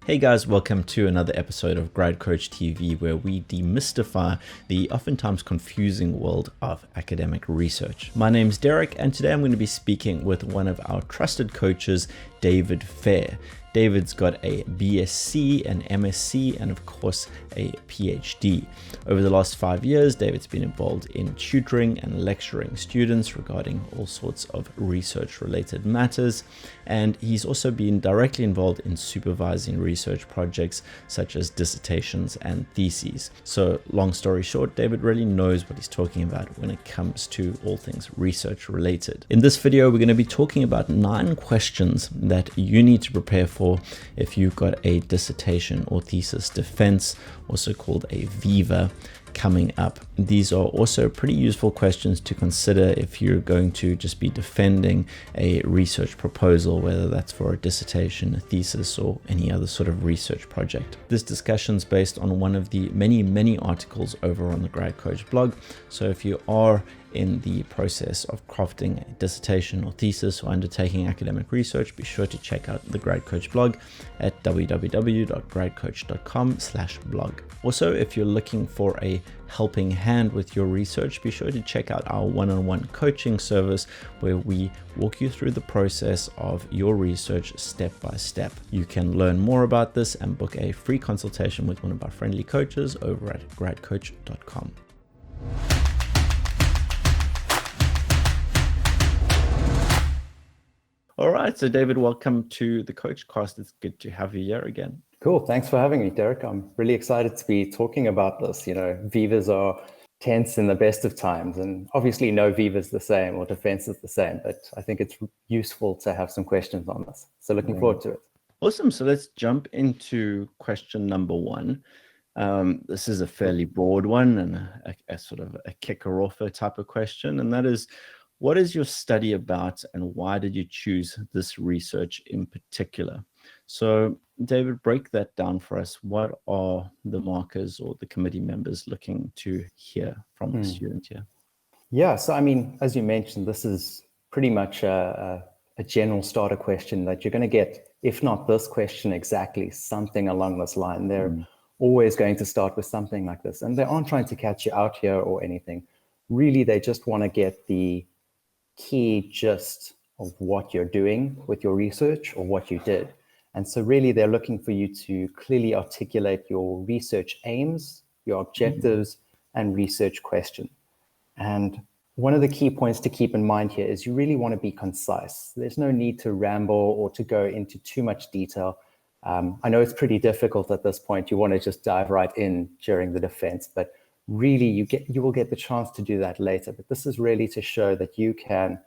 Hey guys, welcome to another episode of Grad Coach TV, where we demystify the oftentimes confusing world of academic research. My name's Derek, and today I'm going to be speaking with one of our trusted coaches, David Fair. David's got a BSc, an MSc, and of course a PhD. Over the last 5 years, David's been involved in tutoring and lecturing students regarding all sorts of research-related matters, and he's also been directly involved in supervising research projects such as dissertations and theses. So, long story short, David really knows what he's talking about when it comes to all things research-related. In this video, we're going to be talking about 9 questions that you need to prepare for if you've got a dissertation or thesis defense, also called a viva, coming up. These are also pretty useful questions to consider if you're going to just be defending a research proposal, whether that's for a dissertation, a thesis, or any other sort of research project. This discussion is based on one of the many articles over on the Grad Coach blog. So if you are in the process of crafting a dissertation or thesis or undertaking academic research, be sure to check out the Grad Coach blog at www.gradcoach.com/blog. Also, if you're looking for a helping hand with your research, be sure to check out our one-on-one coaching service, where we walk you through the process of your research step by step. You can learn more about this and book a free consultation with one of our friendly coaches over at gradcoach.com. All right, so David, welcome to the Coachcast. It's good to have you here again. Cool. Thanks for having me, Derek. I'm really excited to be talking about this. You know, vivas are tense in the best of times, and obviously no viva is the same or defense is the same, but I think it's useful to have some questions on this. So looking forward to it. Awesome. So let's jump into question number 1. This is a fairly broad one and a sort of a kicker-offer type of question, and that is, what is your study about and why did you choose this research in particular? So, David, break that down for us. What are the markers or the committee members looking to hear from the student here? Yeah, so I mean, as you mentioned, this is pretty much a general starter question that you're going to get, if not this question exactly, something along this line. They're always going to start with something like this, and they aren't trying to catch you out here or anything. Really, they just want to get the key gist of what you're doing with your research or what you did. And so really they're looking for you to clearly articulate your research aims, your objectives, and research question. And one of the key points to keep in mind here is you really want to be concise. There's no need to ramble or to go into too much detail. I know it's pretty difficult at this point. You want to just dive right in during the defense, but really you will get the chance to do that later. But this is really to show that you can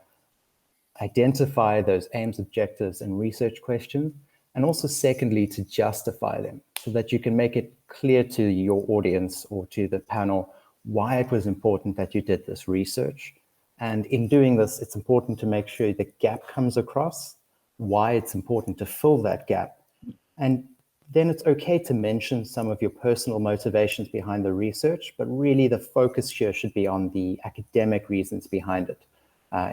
identify those aims, objectives, and research questions, and also secondly, to justify them so that you can make it clear to your audience or to the panel why it was important that you did this research. And in doing this, it's important to make sure the gap comes across, why it's important to fill that gap. And then it's okay to mention some of your personal motivations behind the research, but really the focus here should be on the academic reasons behind it,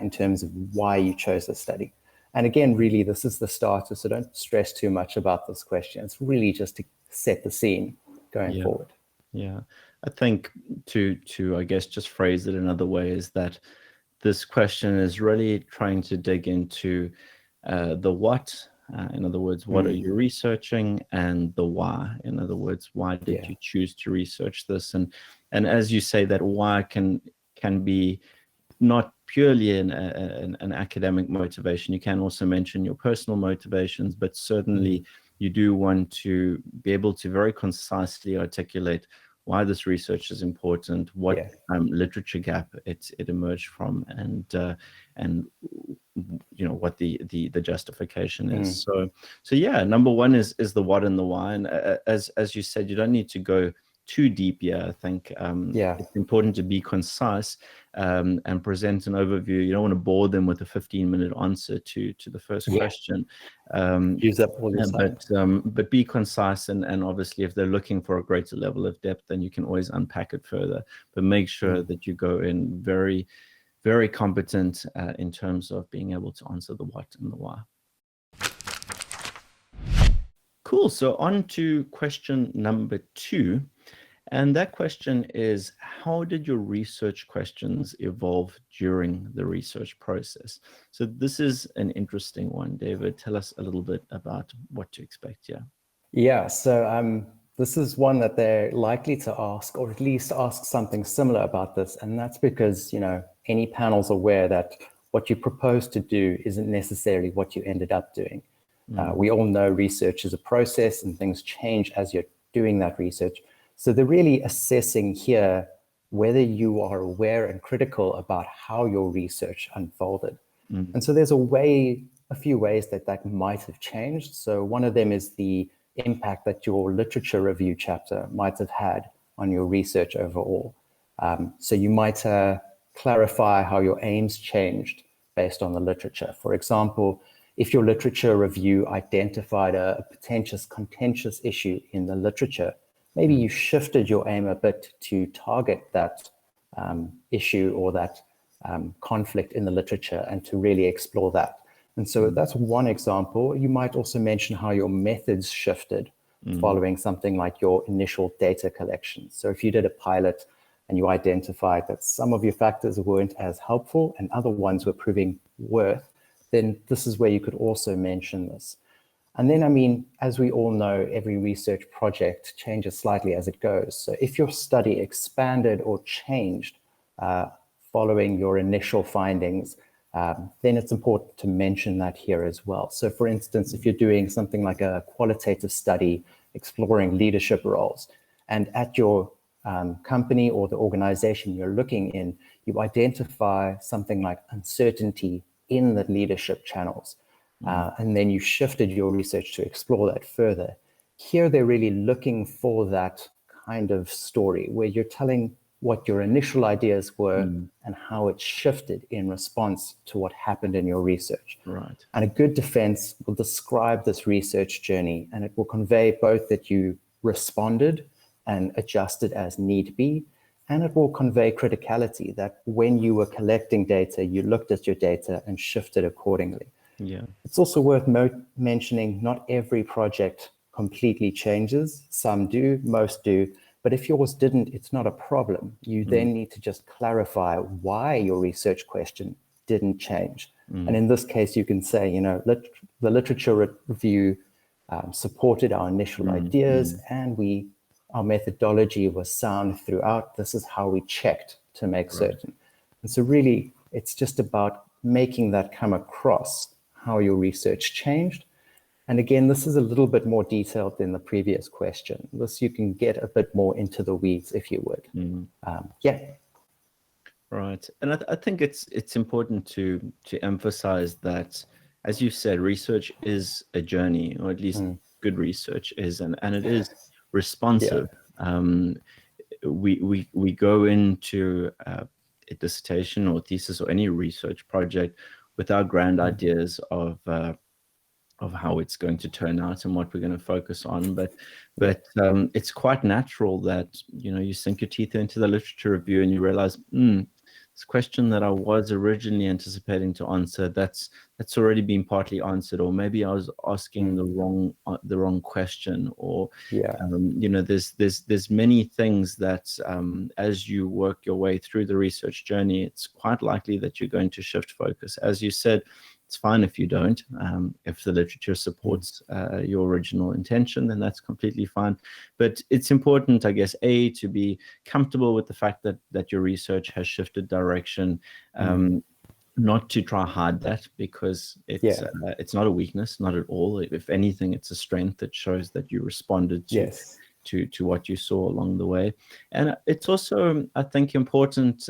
in terms of why you chose the study. And again, really, this is the starter, so don't stress too much about this question. It's really just to set the scene going forward. Yeah, I think to I guess just phrase it another way is that this question is really trying to dig into the what. In other words, what are you researching, and the why? In other words, why did you choose to research this? And as you say, that why can be not purely an academic motivation. You can also mention your personal motivations, but certainly you do want to be able to very concisely articulate why this research is important, what literature gap it emerged from, and you know what the justification is. So yeah, number 1 is the what and the why, and as you said, you don't need to go too deep here. I think it's important to be concise and present an overview. You don't want to bore them with a 15-minute answer to the first question. Use up all your time. But be concise, and obviously if they're looking for a greater level of depth, then you can always unpack it further. But make sure that you go in very, very competent in terms of being able to answer the what and the why. Cool. So on to question number 2. And that question is, how did your research questions evolve during the research process? So this is an interesting one. David, tell us a little bit about what to expect here. Yeah, so this is one that they're likely to ask, or at least ask something similar about this. And that's because, any panel's aware that what you propose to do isn't necessarily what you ended up doing. We all know research is a process and things change as you're doing that research. So they're really assessing here whether you are aware and critical about how your research unfolded. And so there's a few ways that might have changed. So one of them is the impact that your literature review chapter might have had on your research overall. So you might clarify how your aims changed based on the literature. For example, if your literature review identified a contentious issue in the literature, maybe you shifted your aim a bit to target that issue or that conflict in the literature and to really explore that. And so that's one example. You might also mention how your methods shifted following something like your initial data collection. So if you did a pilot and you identified that some of your factors weren't as helpful and other ones were proving worth, then this is where you could also mention this. And then, as we all know, every research project changes slightly as it goes. So if your study expanded or changed following your initial findings, then it's important to mention that here as well. So for instance, if you're doing something like a qualitative study exploring leadership roles, and at your company or the organization you're looking in, you identify something like uncertainty in the leadership channels, and then you shifted your research to explore that further. Here, they're really looking for that kind of story where you're telling what your initial ideas were and how it shifted in response to what happened in your research. Right. And a good defense will describe this research journey, and it will convey both that you responded and adjusted as need be, and it will convey criticality, that when you were collecting data, you looked at your data and shifted accordingly. Yeah. It's also worth mentioning not every project completely changes. Some do, most do. But if yours didn't, it's not a problem. You then need to just clarify why your research question didn't change. And in this case, you can say, the literature review supported our initial ideas, and our methodology was sound throughout. This is how we checked to make certain. And so really, it's just about making that come across how your research changed. And again, this is a little bit more detailed than the previous question. This, you can get a bit more into the weeds, if you would. Right. And I think it's important to emphasize that, as you said, research is a journey, or at least good research is, and it is responsive. We go into a dissertation or thesis or any research project with our grand ideas of how it's going to turn out and what we're going to focus on, but it's quite natural that you sink your teeth into the literature review and you realize this question that I was originally anticipating to answer, that's already been partly answered, or maybe I was asking the wrong question, or there's many things that as you work your way through the research journey, it's quite likely that you're going to shift focus. As you said, it's fine if you don't. If the literature supports your original intention, then that's completely fine. But it's important, I guess, to be comfortable with the fact that your research has shifted direction, not to try hide that, because it's not a weakness, not at all. If anything, it's a strength that shows that you responded to what you saw along the way. And it's also, I think, important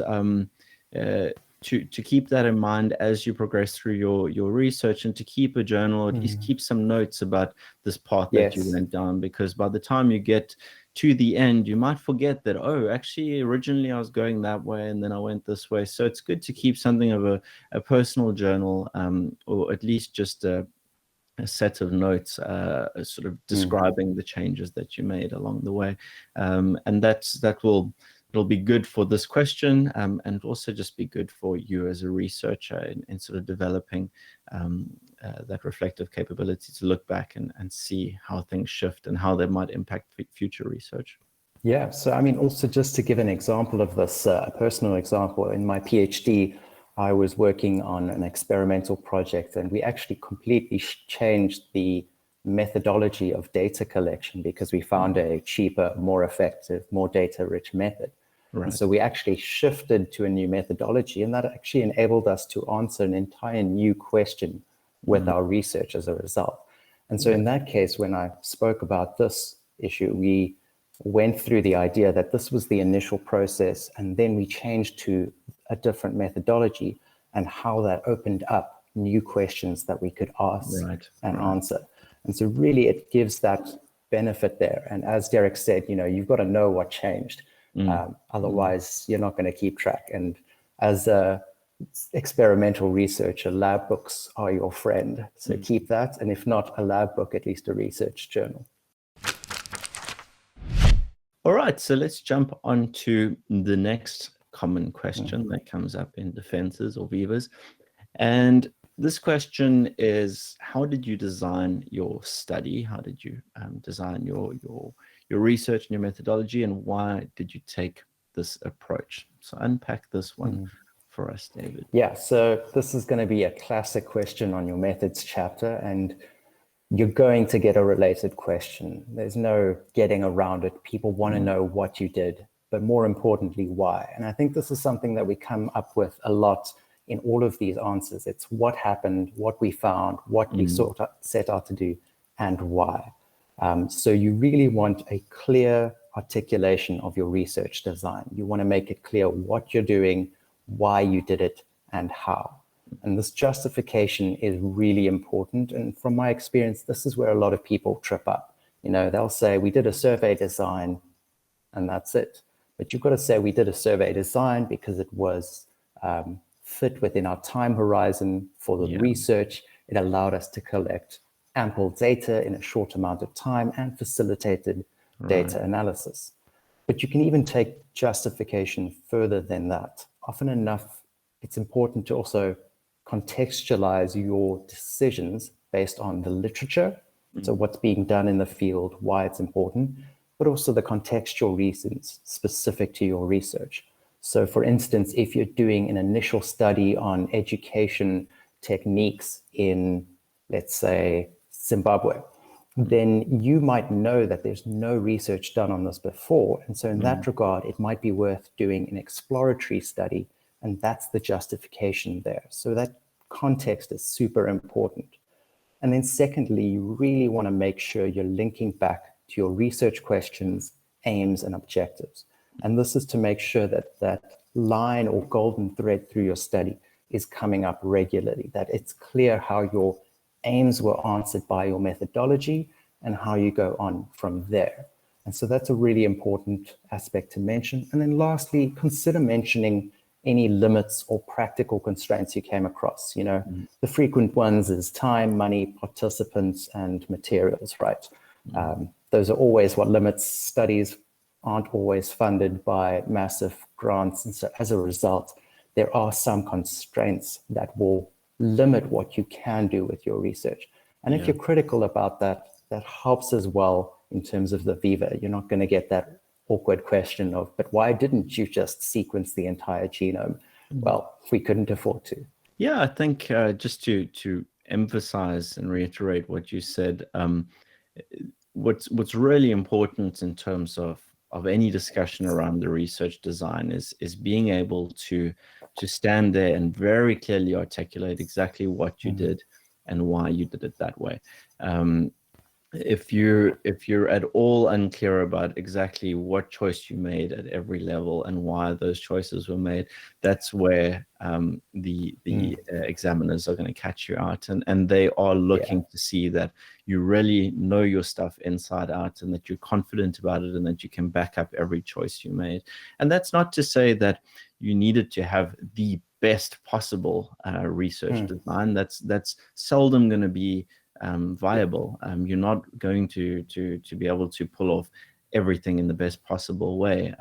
to keep that in mind as you progress through your research, and to keep a journal, or at least keep some notes about this path that you went down, because by the time you get to the end, you might forget that, actually originally I was going that way and then I went this way. So it's good to keep something of a personal journal, or at least just a set of notes sort of describing the changes that you made along the way, and that will it'll be good for this question, and also just be good for you as a researcher in sort of developing that reflective capability to look back and see how things shift and how they might impact future research. Yeah, so I mean, also just to give an example of this, a personal example, in my PhD, I was working on an experimental project, and we actually completely changed the methodology of data collection because we found a cheaper, more effective, more data-rich method. Right. And so we actually shifted to a new methodology, and that actually enabled us to answer an entire new question with our research as a result. And so in that case, when I spoke about this issue, we went through the idea that this was the initial process, and then we changed to a different methodology and how that opened up new questions that we could ask and answer. And so really it gives that benefit there. And as Derek said, you've got to know what changed. Otherwise, you're not going to keep track. And as a experimental researcher, lab books are your friend. So keep that. And if not a lab book, at least a research journal. All right, so let's jump on to the next common question that comes up in defenses or Vivas. And this question is, how did you design your study? How did you design your research and your methodology, and why did you take this approach? So unpack this one for us, David. Yeah, so this is going to be a classic question on your methods chapter, and you're going to get a related question. There's no getting around it. People want to know what you did, but more importantly, why. And I think this is something that we come up with a lot in all of these answers. It's what happened, what we found, what we set out to do, and why. So you really want a clear articulation of your research design. You want to make it clear what you're doing, why you did it, and how. And this justification is really important. And from my experience, this is where a lot of people trip up. They'll say, we did a survey design, and that's it. But you've got to say, we did a survey design because it was fit within our time horizon for the research. It allowed us to collect ample data in a short amount of time and facilitated data analysis. But you can even take justification further than that. Often enough, it's important to also contextualize your decisions based on the literature, so what's being done in the field, why it's important, but also the contextual reasons specific to your research. So for instance, if you're doing an initial study on education techniques in, let's say, Zimbabwe, then you might know that there's no research done on this before. And so in that regard, it might be worth doing an exploratory study, and that's the justification there. So that context is super important. And then secondly, you really want to make sure you're linking back to your research questions, aims, and objectives. And this is to make sure that that line or golden thread through your study is coming up regularly, that it's clear how your aims were answered by your methodology and how you go on from there. And so that's a really important aspect to mention. And then lastly, consider mentioning any limits or practical constraints you came across. The frequent ones is time, money, participants, and materials, right? Those are always what limits. Studies aren't always funded by massive grants. And so as a result, there are some constraints that will limit what you can do with your research. And if you're critical about that, that helps as well in terms of the Viva. You're not going to get that awkward question of, but why didn't you just sequence the entire genome? Well, we couldn't afford to. Yeah, I think just to emphasize and reiterate what you said, what's really important in terms of any discussion around the research design is being able to stand there and very clearly articulate exactly what you did and why you did it that way. If you're at all unclear about exactly what choice you made at every level and why those choices were made, that's where the examiners are going to catch you out, and they are looking to see that you really know your stuff inside out and that you're confident about it and that you can back up every choice you made. And that's not to say that you needed to have the best possible research design. That's seldom going to be viable. You're not going to be able to pull off everything in the best possible way.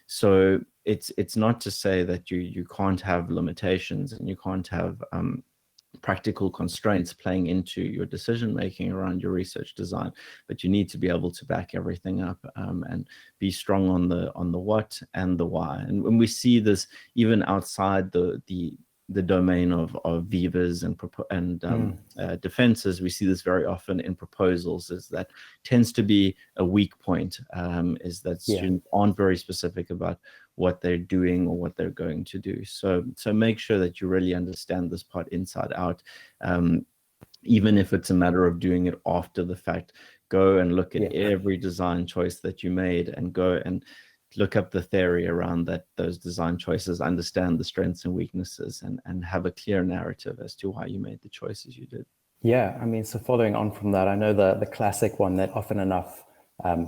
So it's not to say that you can't have limitations and you can't have practical constraints playing into your decision making around your research design, but you need to be able to back everything up, and be strong on the what and the why. And when we see this even outside the domain of vivas and defenses, we see this very often in proposals. Is that tends to be a weak point, is that students aren't very specific about what they're doing or what they're going to do. So make sure that you really understand this part inside out. Even if it's a matter of doing it after the fact, go and look at every design choice that you made, and go and look up the theory around those design choices, understand the strengths and weaknesses, and have a clear narrative as to why you made the choices you did. Yeah, I mean, so following on from that, I know the classic one that often enough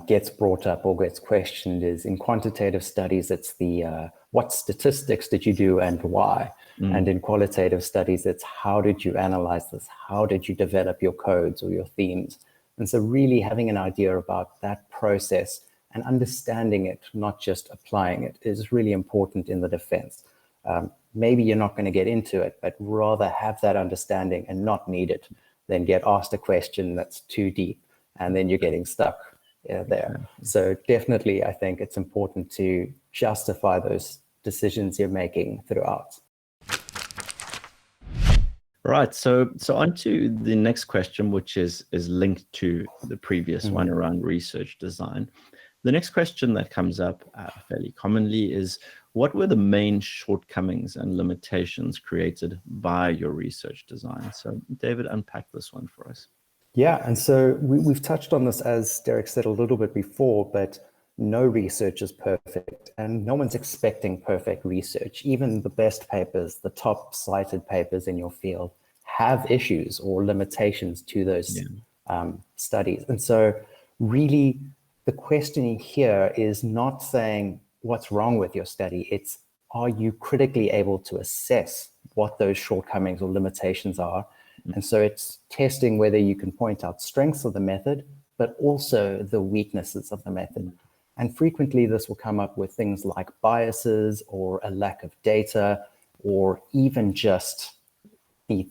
gets brought up or gets questioned is in quantitative studies, it's the what statistics did you do and why? And in qualitative studies, it's how did you analyze this? How did you develop your codes or your themes? And so really having an idea about that process and understanding it, not just applying it, is really important in the defense. Maybe you're not going to get into it, but rather have that understanding and not need it than get asked a question that's too deep and then you're getting stuck there. So definitely, I think it's important to justify those decisions you're making throughout. Right. So on to the next question, which is linked to the previous one around research design. The next question that comes up fairly commonly is, what were the main shortcomings and limitations created by your research design? So David, unpack this one for us. Yeah, and so we've touched on this, as Derek said a little bit before, but no research is perfect and no one's expecting perfect research. Even the best papers, the top cited papers in your field, have issues or limitations to those studies. And so really the questioning here is not saying what's wrong with your study. It's, are you critically able to assess what those shortcomings or limitations are? And so it's testing whether you can point out strengths of the method, but also the weaknesses of the method. And frequently this will come up with things like biases or a lack of data, or even just the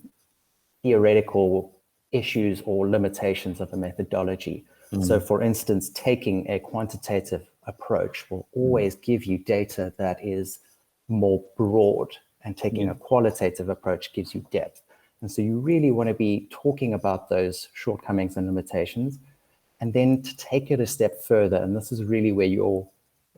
theoretical issues or limitations of the methodology. So for instance, taking a quantitative approach will always give you data that is more broad, and taking a qualitative approach gives you depth. And so you really want to be talking about those shortcomings and limitations, and then to take it a step further, and this is really where your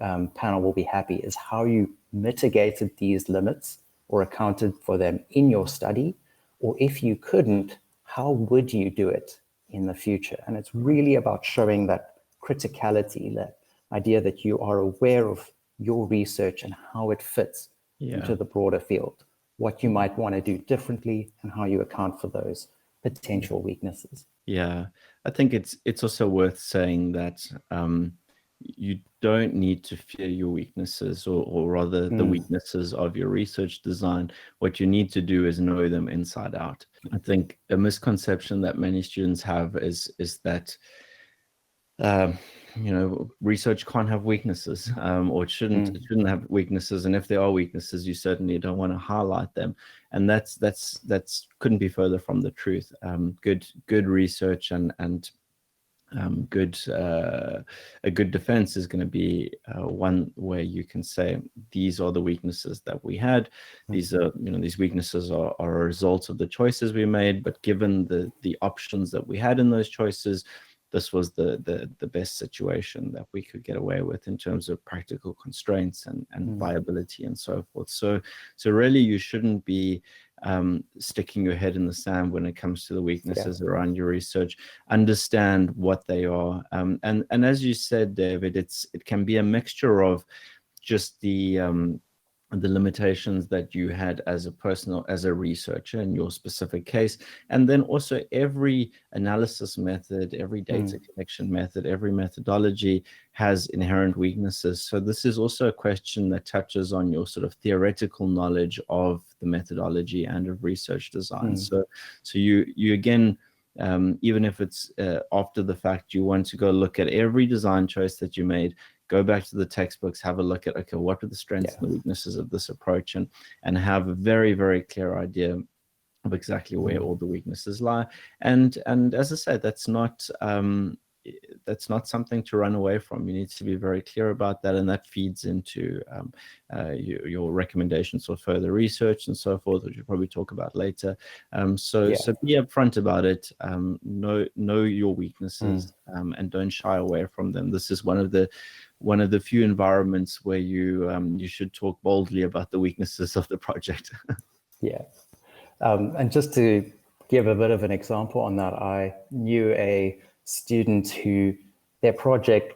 panel will be happy, is how you mitigated these limits or accounted for them in your study, or if you couldn't, how would you do it in the future? And it's really about showing that criticality, that idea that you are aware of your research and how it fits into the broader field, what you might want to do differently, and how you account for those potential weaknesses. Yeah, I think it's also worth saying that you don't need to fear your weaknesses, or rather the weaknesses of your research design. What you need to do is know them inside out. I think a misconception that many students have is that research can't have weaknesses, or it shouldn't have weaknesses. And if there are weaknesses, you certainly don't want to highlight them. And that's couldn't be further from the truth. Good research and a good defense is going to be one where you can say, these are the weaknesses that we had. These are, these weaknesses are a result of the choices we made, but given the options that we had in those choices, this was the best situation that we could get away with in terms of practical constraints and viability and so forth. So really you shouldn't be sticking your head in the sand when it comes to the weaknesses around your research. Understand what they are. And as you said, David, it can be a mixture of just the limitations that you had as a researcher in your specific case, and then also every analysis method, every data collection method, every methodology has inherent weaknesses. So this is also a question that touches on your sort of theoretical knowledge of the methodology and of research design. So you again even if it's after the fact. You want to go look at every design choice that you made, go back to the textbooks, have a look at, okay, what were the strengths and the weaknesses of this approach, and have a very, very clear idea of exactly where all the weaknesses lie. And as I said, that's not something to run away from. You need to be very clear about that, and that feeds into your recommendations for further research and so forth, which we'll probably talk about later. So be upfront about it. Know your weaknesses, and don't shy away from them. This is one of the few environments where you should talk boldly about the weaknesses of the project. And just to give a bit of an example on that, I knew a student who their project,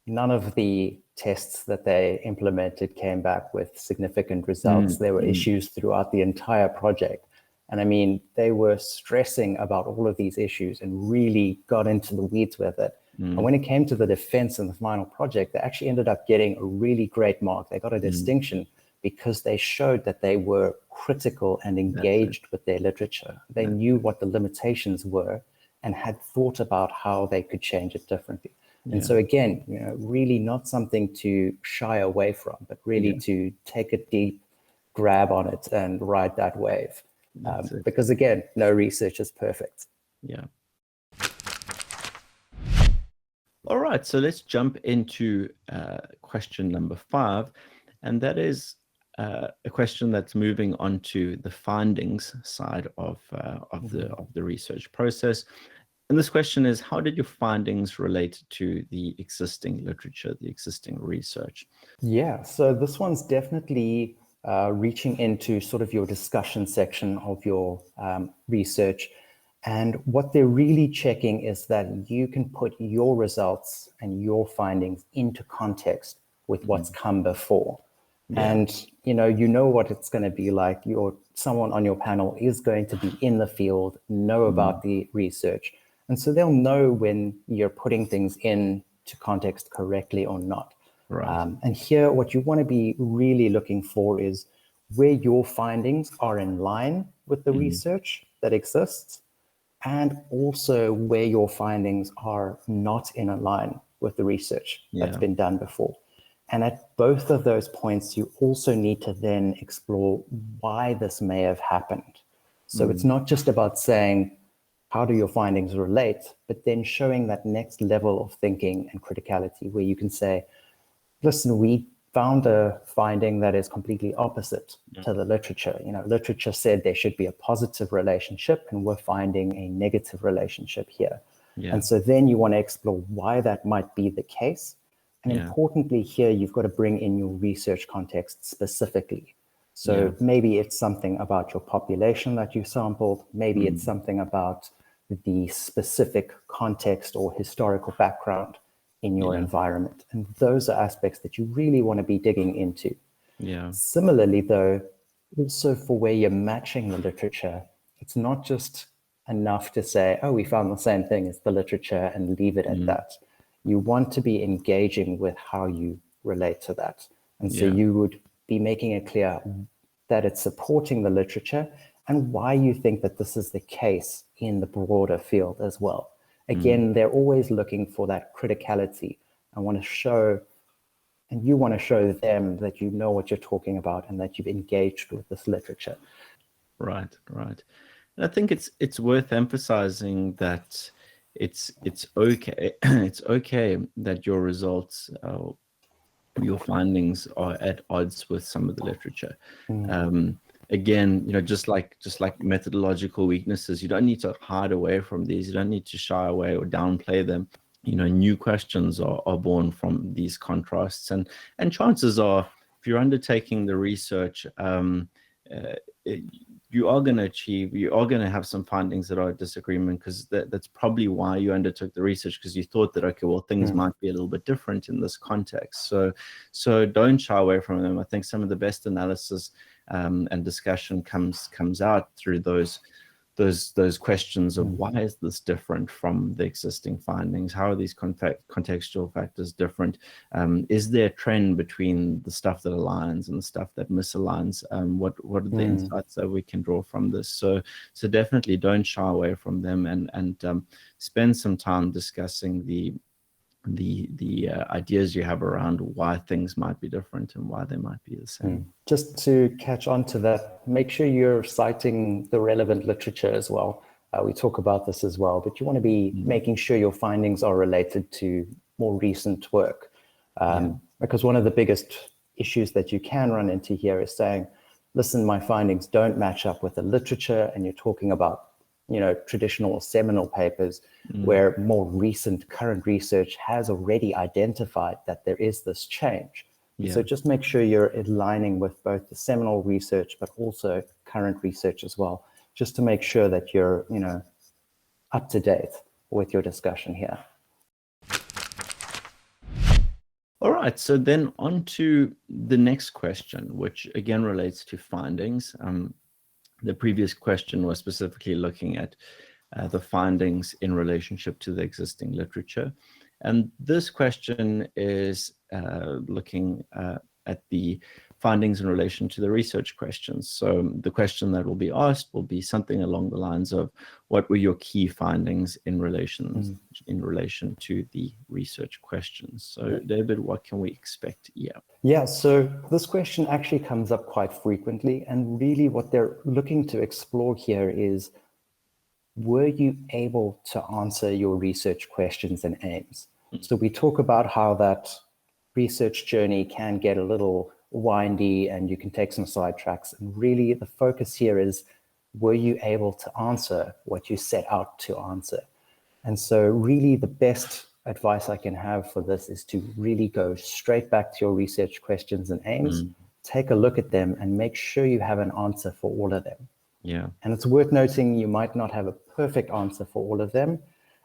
none of the tests that they implemented came back with significant results. There were issues throughout the entire project. And I mean, they were stressing about all of these issues and really got into the weeds with it. And when it came to the defense and the final project, they actually ended up getting a really great mark. They got a distinction because they showed that they were critical and engaged with their literature. They knew what the limitations were and had thought about how they could change it differently. And so again, really not something to shy away from, but really to take a deep grab on it and ride that wave. Because again, no research is perfect. All right, so let's jump into question number 5, and that is a question that's moving on to the findings side of the research process. And this question is, how did your findings relate to the existing literature, the existing research? So this one's definitely reaching into sort of your discussion section of your research. And what they're really checking is that you can put your results and your findings into context with what's come before. And you know what it's going to be like. Someone on your panel is going to be in the field, know about the research. And so they'll know when you're putting things into context correctly or not. And here, what you want to be really looking for is where your findings are in line with the research that exists, and also where your findings are not in line with the research that's been done before. And at both of those points, you also need to then explore why this may have happened. So it's not just about saying, how do your findings relate, but then showing that next level of thinking and criticality where you can say, listen, we found a finding that is completely opposite to the literature. Literature said there should be a positive relationship, and we're finding a negative relationship here. And so then you want to explore why that might be the case. And importantly here, you've got to bring in your research context specifically. So maybe it's something about your population that you sampled. Maybe it's something about the specific context or historical background in your environment. And those are aspects that you really want to be digging into. Similarly, though, also for where you're matching the literature, it's not just enough to say, oh, we found the same thing as the literature and leave it at that. You want to be engaging with how you relate to that. And so you would be making it clear that it's supporting the literature and why you think that this is the case in the broader field as well. Again, they're always looking for that criticality and want to show, and you want to show them that you know what you're talking about and that you've engaged with this literature. Right. And I think it's worth emphasizing that it's okay. It's okay that your results, your findings are at odds with some of the literature. Again, just like methodological weaknesses, you don't need to hide away from these. You don't need to shy away or downplay them. New questions are born from these contrasts, and chances are, if you're undertaking the research, you are going to have some findings that are a disagreement, because that's probably why you undertook the research, because you thought that, okay, well, things might be a little bit different in this context. So don't shy away from them. I think some of the best analysis and discussion comes out through those those questions of why is this different from the existing findings? How are these contextual factors different? Is there a trend between the stuff that aligns and the stuff that misaligns? What are the insights that we can draw from this? So definitely don't shy away from them, and spend some time discussing the ideas you have around why things might be different and why they might be the same. Just to catch on to that, make sure you're citing the relevant literature as well. We talk about this as well, but you want to be making sure your findings are related to more recent work. Because one of the biggest issues that you can run into here is saying, listen, my findings don't match up with the literature, and you're talking about traditional or seminal papers where more recent current research has already identified that there is this change. So just make sure you're aligning with both the seminal research, but also current research as well, just to make sure that you're, up to date with your discussion here. All right, so then on to the next question, which again relates to findings. The previous question was specifically looking at the findings in relationship to the existing literature. And this question is looking at the findings in relation to the research questions. So the question that will be asked will be something along the lines of, what were your key findings in relation to the research questions? So David, what can we expect here? Yeah, so this question actually comes up quite frequently, and really what they're looking to explore here is, were you able to answer your research questions and aims? So we talk about how that research journey can get a little windy and you can take some sidetracks. And really the focus here is, were you able to answer what you set out to answer? And so really the best advice I can have for this is to really go straight back to your research questions and aims, take a look at them and make sure you have an answer for all of them. Yeah. And it's worth noting you might not have a perfect answer for all of them.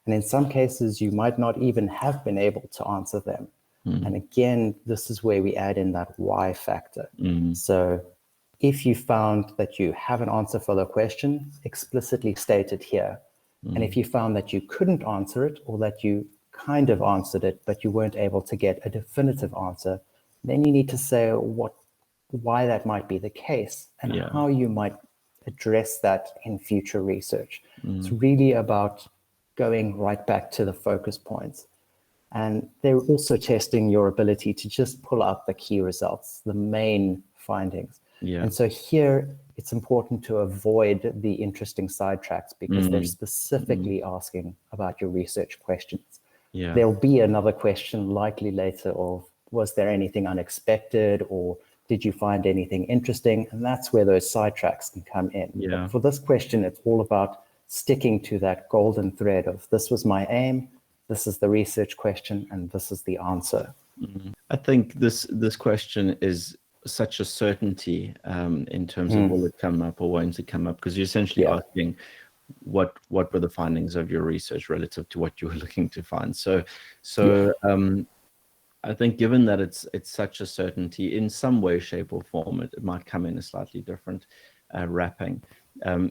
And in some cases, you might not even have been able to answer them. And again, this is where we add in that why factor. So if you found that you have an answer for the question, explicitly state it here. And if you found that you couldn't answer it, or that you kind of answered it, but you weren't able to get a definitive answer, then you need to say why that might be the case and how you might address that in future research. It's really about going right back to the focus points. And they're also testing your ability to just pull out the key results, the main findings. And so here, it's important to avoid the interesting sidetracks, because they're specifically asking about your research questions. There'll be another question likely later of, was there anything unexpected, or did you find anything interesting? And that's where those sidetracks can come in. But for this question, it's all about sticking to that golden thread of, this was my aim, this is the research question, and this is the answer. I think this question is such a certainty in terms of will it come up or won't it come up, because you're essentially asking what were the findings of your research relative to what you were looking to find. So I think given that it's such a certainty, in some way, shape, or form, it might come in a slightly different wrapping.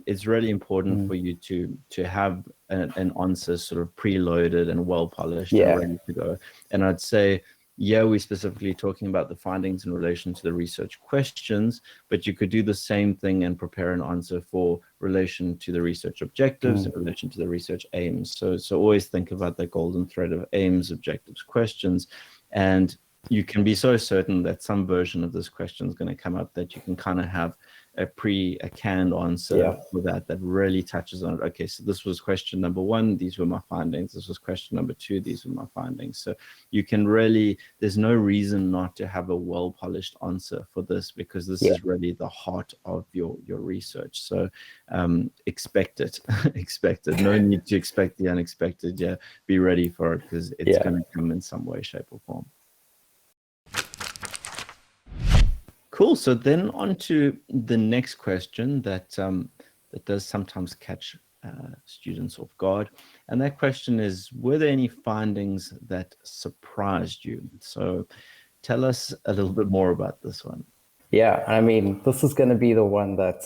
It's really important for you to have an answer sort of preloaded and well polished and ready to go. And I'd say, we're specifically talking about the findings in relation to the research questions, but you could do the same thing and prepare an answer for relation to the research objectives, in relation to the research aims. So always think about the golden thread of aims, objectives, questions, and you can be so certain that some version of this question is going to come up that you can kind of have a canned answer for that really touches on it. Okay, so this was question number 1, these were my findings. This was question number 2, these were my findings. So you can really, there's no reason not to have a well-polished answer for this, because this is really the heart of your research. So expect it. Expect it. No need to expect the unexpected. Be ready for it, because it's going to come in some way, shape, or form. Cool. So then on to the next question that does sometimes catch students off guard. And that question is, were there any findings that surprised you? So tell us a little bit more about this one. Yeah, I mean, this is going to be the one that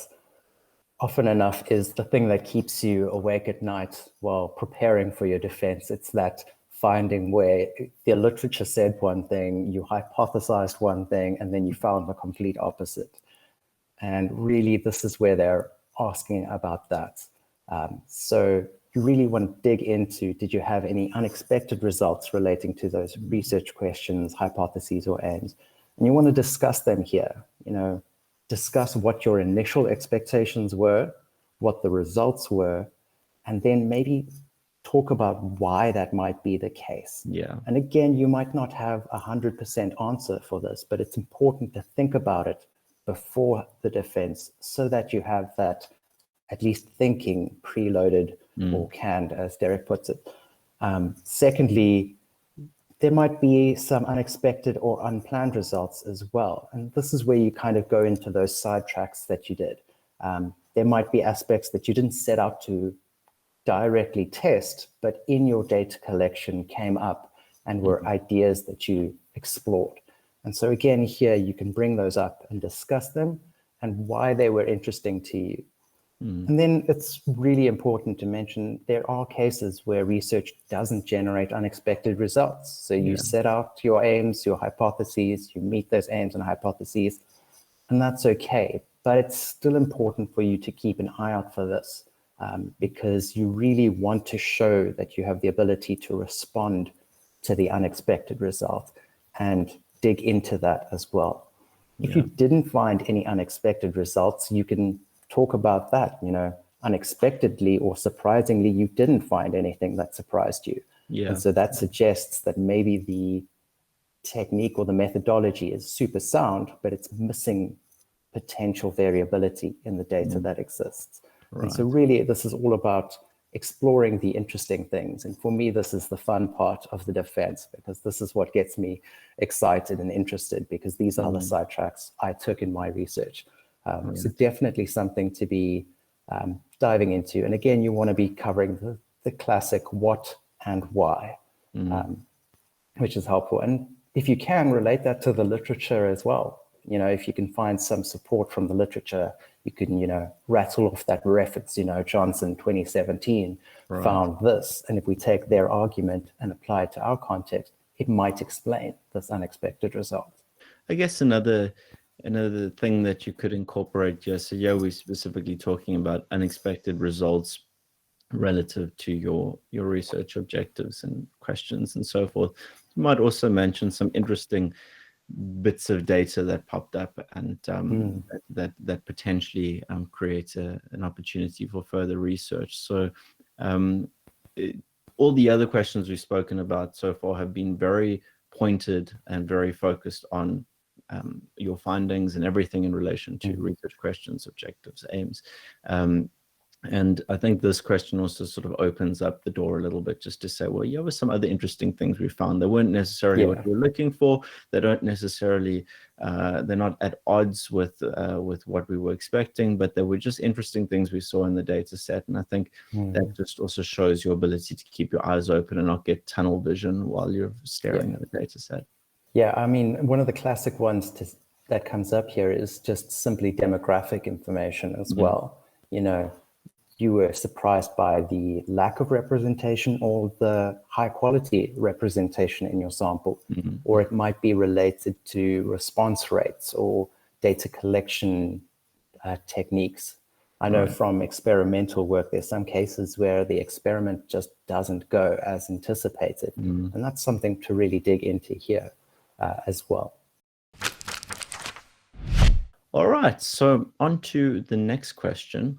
often enough is the thing that keeps you awake at night while preparing for your defense. It's that finding where the literature said one thing, you hypothesized one thing, and then you found the complete opposite. And really, this is where they're asking about that. So you really want to dig into, did you have any unexpected results relating to those research questions, hypotheses, or aims? And you want to discuss them here, discuss what your initial expectations were, what the results were, and then maybe talk about why that might be the case. Yeah. And again, you might not have 100% answer for this, but it's important to think about it before the defense so that you have that at least thinking preloaded or canned, as Derek puts it. Secondly, there might be some unexpected or unplanned results as well. And this is where you kind of go into those sidetracks that you did. There might be aspects that you didn't set out to directly test, but in your data collection came up and were ideas that you explored. And so again, here you can bring those up and discuss them and why they were interesting to you. And then it's really important to mention there are cases where research doesn't generate unexpected results. So you set out your aims, your hypotheses, you meet those aims and hypotheses, and that's okay. But it's still important for you to keep an eye out for this because you really want to show that you have the ability to respond to the unexpected result and dig into that as well. If you didn't find any unexpected results, you can talk about that, unexpectedly or surprisingly, you didn't find anything that surprised you. Yeah. And so that suggests that maybe the technique or the methodology is super sound, but it's missing potential variability in the data that exists. Right. And so really, this is all about exploring the interesting things. And for me, this is the fun part of the defense, because this is what gets me excited and interested, because these are the sidetracks I took in my research. So definitely something to be diving into. And again, you want to be covering the classic what and why, which is helpful. And if you can, relate that to the literature as well. If you can find some support from the literature, you can, rattle off that reference, Johnson 2017 found this. And if we take their argument and apply it to our context, it might explain this unexpected result. I guess another thing that you could incorporate, we're specifically talking about unexpected results relative to your research objectives and questions and so forth. You might also mention some interesting bits of data that popped up and that potentially creates an opportunity for further research. So all the other questions we've spoken about so far have been very pointed and very focused on your findings and everything in relation to research questions, objectives, aims. And I think this question also sort of opens up the door a little bit, just to say, well, were some other interesting things we found. They weren't necessarily what we're looking for. They don't necessarily, they're not at odds with what we were expecting, but they were just interesting things we saw in the data set. And I think that just also shows your ability to keep your eyes open and not get tunnel vision while you're staring at a data set. Yeah, I mean, one of the classic ones that comes up here is just simply demographic information as well. You were surprised by the lack of representation or the high quality representation in your sample, or it might be related to response rates or data collection techniques. I know from experimental work, there's some cases where the experiment just doesn't go as anticipated. And that's something to really dig into here as well. All right, so on to the next question.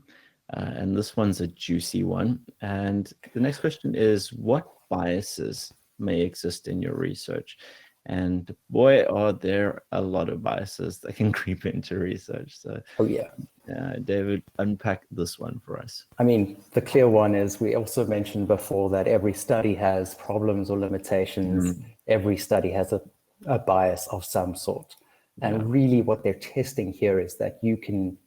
And this one's a juicy one. And the next question is, what biases may exist in your research? And boy, are there a lot of biases that can creep into research. So, David, unpack this one for us. I mean, the clear one is, we also mentioned before that every study has problems or limitations. Every study has a bias of some sort. And really what they're testing here is that you can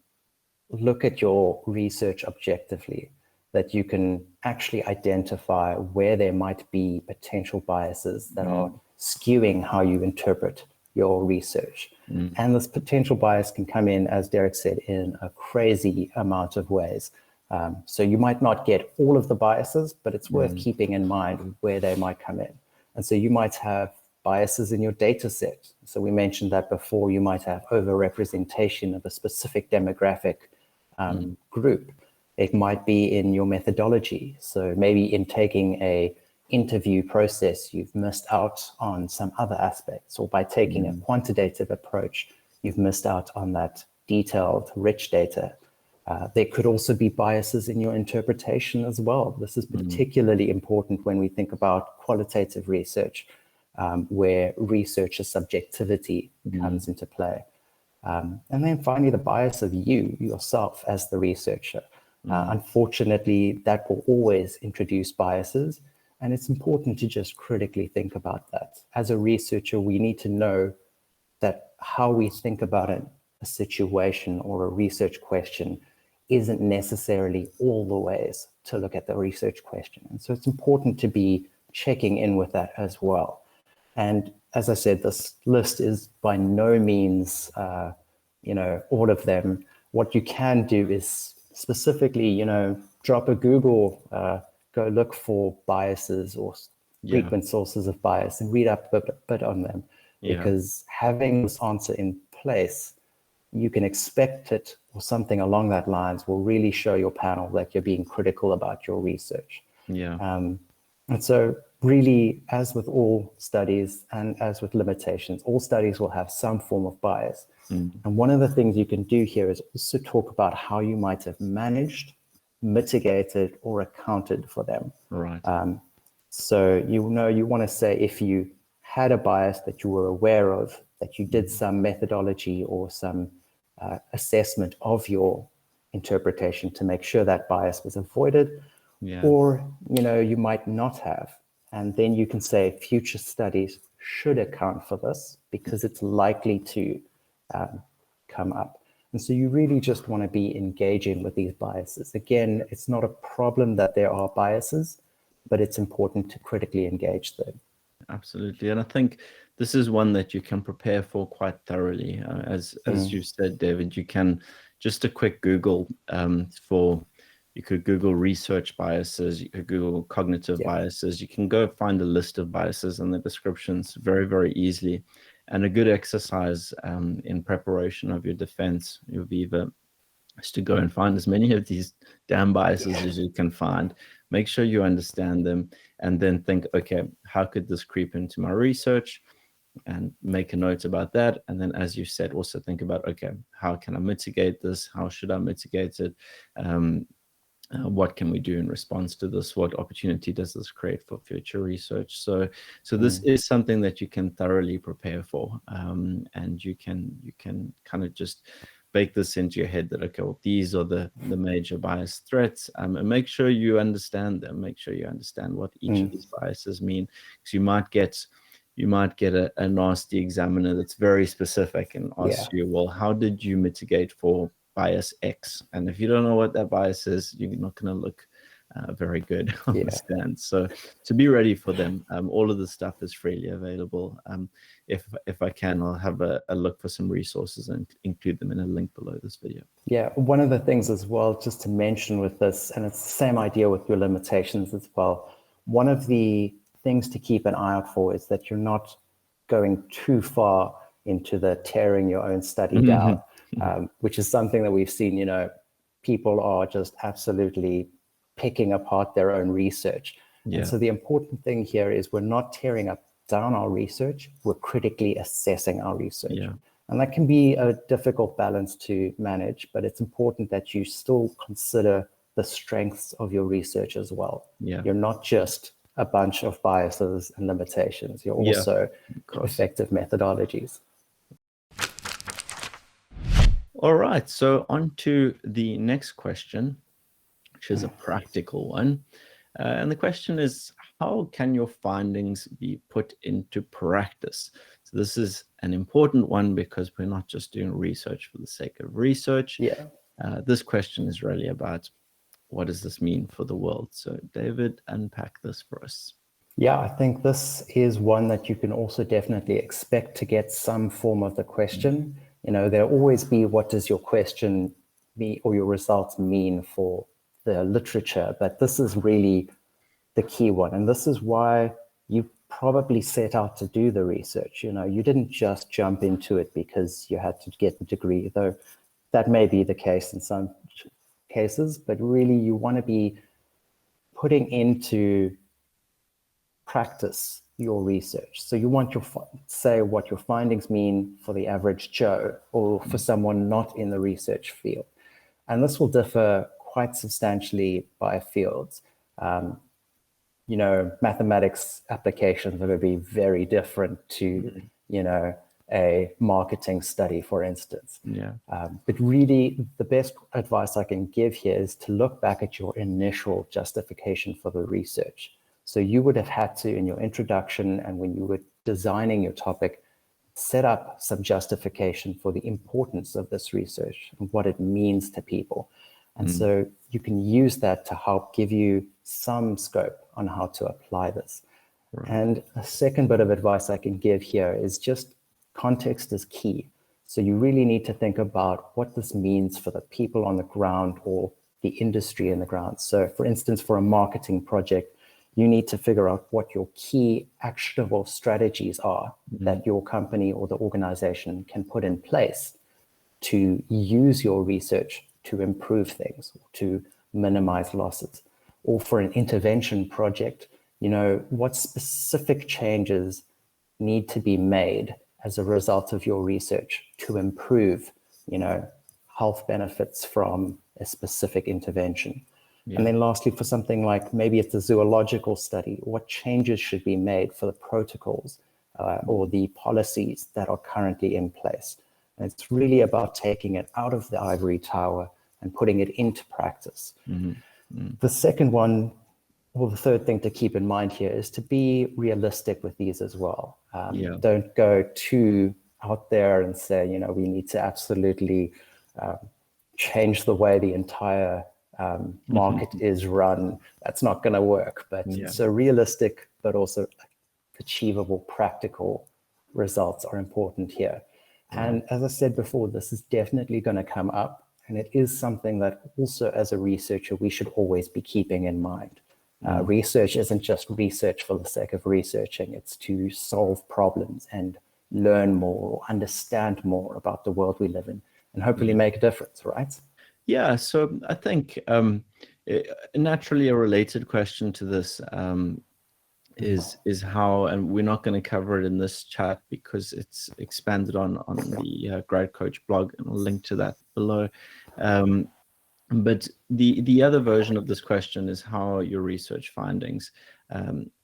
look at your research objectively, that you can actually identify where there might be potential biases that are skewing how you interpret your research. And this potential bias can come in, as Derek said, in a crazy amount of ways. So you might not get all of the biases, but it's worth keeping in mind where they might come in. And so you might have biases in your data set. So we mentioned that before. You might have overrepresentation of a specific demographic group. It might be in your methodology. So maybe in taking a interview process, you've missed out on some other aspects, or by taking a quantitative approach, you've missed out on that detailed, rich data. There could also be biases in your interpretation as well. This is particularly important when we think about qualitative research, where researcher subjectivity comes into play. And then finally, the bias of you yourself as the researcher. Unfortunately, that will always introduce biases, and it's important to just critically think about that. As a researcher, we need to know that how we think about a situation or a research question isn't necessarily all the ways to look at the research question. And so it's important to be checking in with that as well. And as I said, this list is by no means, all of them. What you can do is specifically, drop a Google, go look for biases or frequent sources of bias and read up a bit on them. Because having this answer in place, you can expect it, or something along that lines will really show your panel that you're being critical about your research. And so really, as with all studies and as with limitations, all studies will have some form of bias. And one of the things you can do here is also talk about how you might have managed, mitigated, or accounted for them. So you want to say, if you had a bias that you were aware of, that you did some methodology or some assessment of your interpretation to make sure that bias was avoided, or you might not have. And then you can say future studies should account for this because it's likely to come up. And so you really just want to be engaging with these biases. Again, it's not a problem that there are biases, but it's important to critically engage them. Absolutely. And I think this is one that you can prepare for quite thoroughly. As you said, David, you can just a quick Google you could Google research biases, you could Google cognitive biases. You can go find a list of biases and the descriptions very, very easily. And a good exercise in preparation of your defense, your Viva, is to go and find as many of these damn biases as you can find. Make sure you understand them, and then think, okay, how could this creep into my research? And make a note about that. And then, as you said, also think about, okay, how can I mitigate this? How should I mitigate it? What can we do in response to this? What opportunity does this create for future research? So this is something that you can thoroughly prepare for, and you can kind of just bake this into your head that, okay, well, these are the major bias threats, and make sure you understand them. Make sure you understand what each of these biases mean, because you might get a nasty examiner that's very specific and asks you, well, how did you mitigate for bias X? And if you don't know what that bias is, you're not going to look very good on the stand. So to be ready for them, all of the stuff is freely available. If I can, I'll have a look for some resources and include them in a link below this video. Yeah, one of the things as well, just to mention with this, and it's the same idea with your limitations as well, one of the things to keep an eye out for is that you're not going too far into the tearing your own study down, which is something that we've seen. People are just absolutely picking apart their own research. And so the important thing here is we're not tearing down our research, we're critically assessing our research. And that can be a difficult balance to manage, but it's important that you still consider the strengths of your research as well. You're not just a bunch of biases and limitations. You're also effective methodologies. All right, so on to the next question, which is a practical one. And the question is, how can your findings be put into practice? So this is an important one because we're not just doing research for the sake of research. This question is really about, what does this mean for the world? So David, unpack this for us. Yeah, I think this is one that you can also definitely expect to get some form of the question. There'll always be, what does your question mean or your results mean for the literature? But this is really the key one. And this is why you probably set out to do the research. You didn't just jump into it because you had to get the degree, though that may be the case in some cases, but really you want to be putting into practice your research. So you want say what your findings mean for the average Joe or for someone not in the research field. And this will differ quite substantially by fields. Mathematics applications are going to be very different to, a marketing study, for instance. Yeah. But really, the best advice I can give here is to look back at your initial justification for the research. So you would have had to, in your introduction and when you were designing your topic, set up some justification for the importance of this research and what it means to people. And so you can use that to help give you some scope on how to apply this. Right. And a second bit of advice I can give here is just context is key. So you really need to think about what this means for the people on the ground or the industry in the ground. So for instance, for a marketing project, you need to figure out what your key actionable strategies are that your company or the organization can put in place to use your research to improve things, to minimize losses. Or for an intervention project, what specific changes need to be made as a result of your research to improve, health benefits from a specific intervention. Yeah. And then lastly, for something like maybe it's a zoological study, what changes should be made for the protocols or the policies that are currently in place. And it's really about taking it out of the ivory tower and putting it into practice. The second one, or the third thing to keep in mind here is to be realistic with these as well. Don't go too out there and say, we need to absolutely change the way the entire market is run. That's not going to work. But so realistic, but also achievable, practical results are important here. And as I said before, this is definitely going to come up. And it is something that also as a researcher, we should always be keeping in mind. Research isn't just research for the sake of researching. It's to solve problems and learn more or understand more about the world we live in and hopefully make a difference, right? Yeah, so I think naturally a related question to this is how, and we're not going to cover it in this chat because it's expanded on the Grad Coach blog, and I'll link to that below. But the other version of this question is how your research findings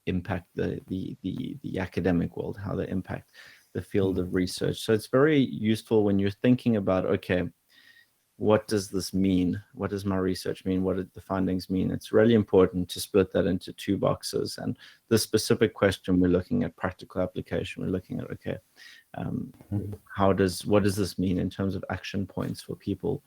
impact the academic world, how they impact the field of research. So it's very useful when you're thinking about, okay, what does this mean? What does my research mean? What did the findings mean? It's really important to split that into two boxes. And the specific question, we're looking at practical application. We're looking at, okay, what does this mean in terms of action points for people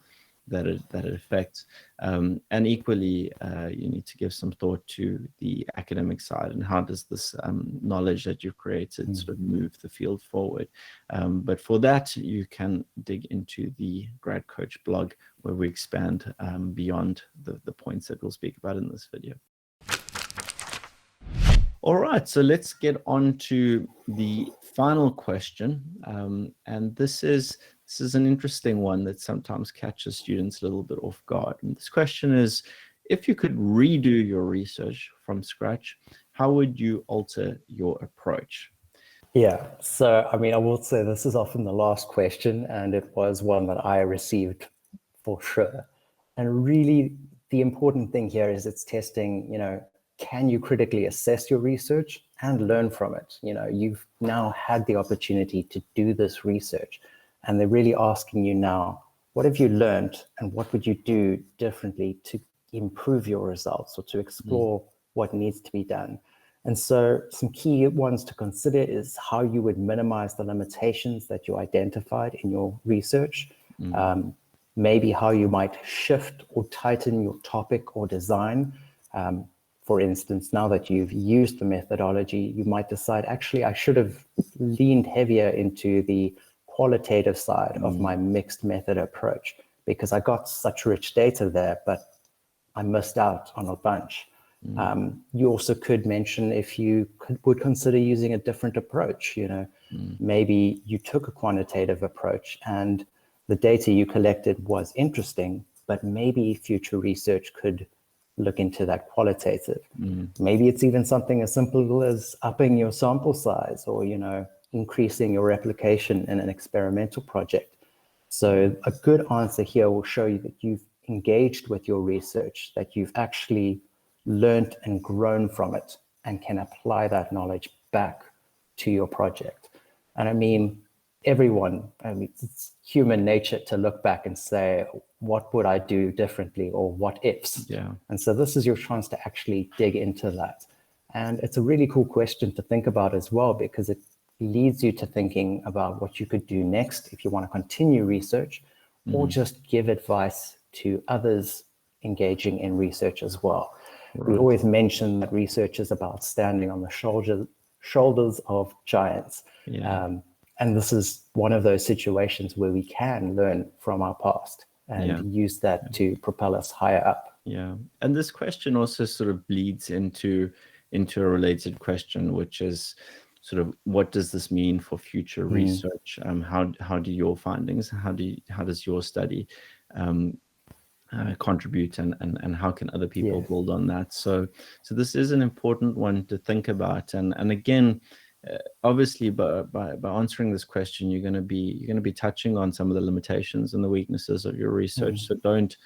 that it affects? And equally, you need to give some thought to the academic side and how does this knowledge that you've created sort of move the field forward. But for that, you can dig into the Grad Coach blog where we expand beyond the points that we'll speak about in this video. All right, so let's get on to the final question. And this is an interesting one that sometimes catches students a little bit off guard. And this question is, if you could redo your research from scratch, how would you alter your approach? Yeah, so I mean, I will say this is often the last question, and it was one that I received for sure. And really, the important thing here is it's testing, can you critically assess your research and learn from it? You've now had the opportunity to do this research. And they're really asking you now, what have you learned and what would you do differently to improve your results or to explore what needs to be done? And so some key ones to consider is how you would minimize the limitations that you identified in your research. Maybe how you might shift or tighten your topic or design. for instance, now that you've used the methodology, you might decide, actually, I should have leaned heavier into the qualitative side of my mixed method approach because I got such rich data there, but I missed out on a bunch. You also could mention if you would consider using a different approach. Maybe you took a quantitative approach and the data you collected was interesting, but maybe future research could look into that qualitative. Maybe it's even something as simple as upping your sample size or, increasing your replication in an experimental project. So a good answer here will show you that you've engaged with your research, that you've actually learned and grown from it and can apply that knowledge back to your project. And I mean, it's human nature to look back and say, what would I do differently, or what ifs? Yeah. And so this is your chance to actually dig into that. And it's a really cool question to think about as well, because it leads you to thinking about what you could do next if you want to continue research, or just give advice to others engaging in research as well. Right. We always mention that research is about standing on the shoulders of giants. Yeah. And this is one of those situations where we can learn from our past and use that to propel us higher up. Yeah. And this question also sort of bleeds into a related question, which is sort of, what does this mean for future research? How do your findings, how does your study contribute, and how can other people build on that? So this is an important one to think about. And again, obviously, by answering this question, you're going to be touching on some of the limitations and the weaknesses of your research. So don't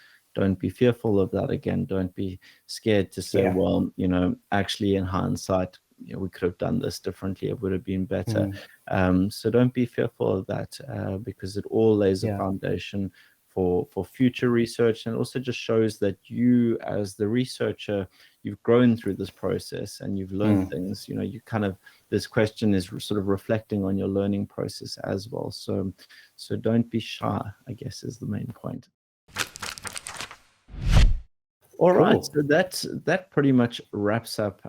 be fearful of that. Again, don't be scared to say, well, actually, in hindsight, we could have done this differently. It would have been better. So don't be fearful of that, because it all lays a foundation for future research, and also just shows that you, as the researcher, you've grown through this process and you've learned things. You kind of, this question is sort of reflecting on your learning process as well. So don't be shy, I guess, is the main point. All right, so that pretty much wraps up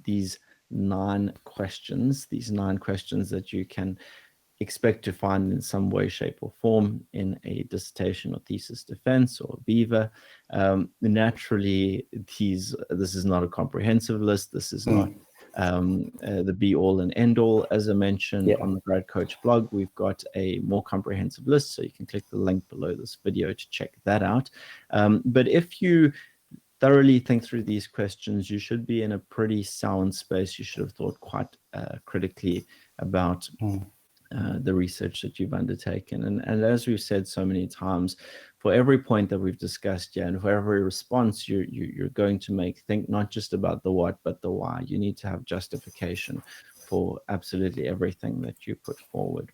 these 9 questions that you can expect to find in some way, shape, or form in a dissertation or thesis defense or Viva. Naturally, this is not a comprehensive list. This is not the be-all and end-all. As I mentioned on the Grad Coach blog, we've got a more comprehensive list, so you can click the link below this video to check that out. But if you thoroughly think through these questions, you should be in a pretty sound space. You should have thought quite critically about the research that you've undertaken. And as we've said so many times, for every point that we've discussed here, and for every response you're going to make, think not just about the what, but the why. You need to have justification for absolutely everything that you put forward.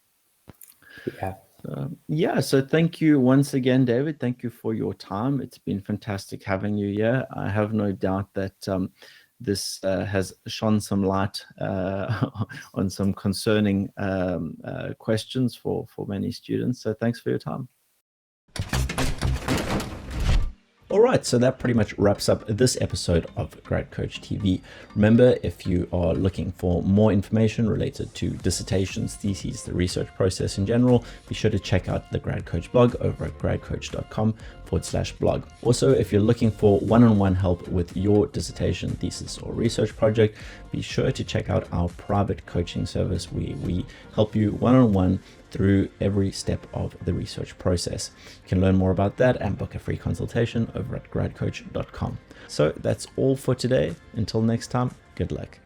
So thank you once again, David. Thank you for your time. It's been fantastic having you here. I have no doubt that this has shone some light on some concerning questions for many students. So thanks for your time. All right, so that pretty much wraps up this episode of Grad Coach TV. Remember, if you are looking for more information related to dissertations, theses, the research process in general, be sure to check out the Grad Coach blog over at gradcoach.com/blog. Also, if you're looking for one-on-one help with your dissertation, thesis, or research project, be sure to check out our private coaching service where we help you one-on-one through every step of the research process. You can learn more about that and book a free consultation over at gradcoach.com. So that's all for today. Until next time, good luck.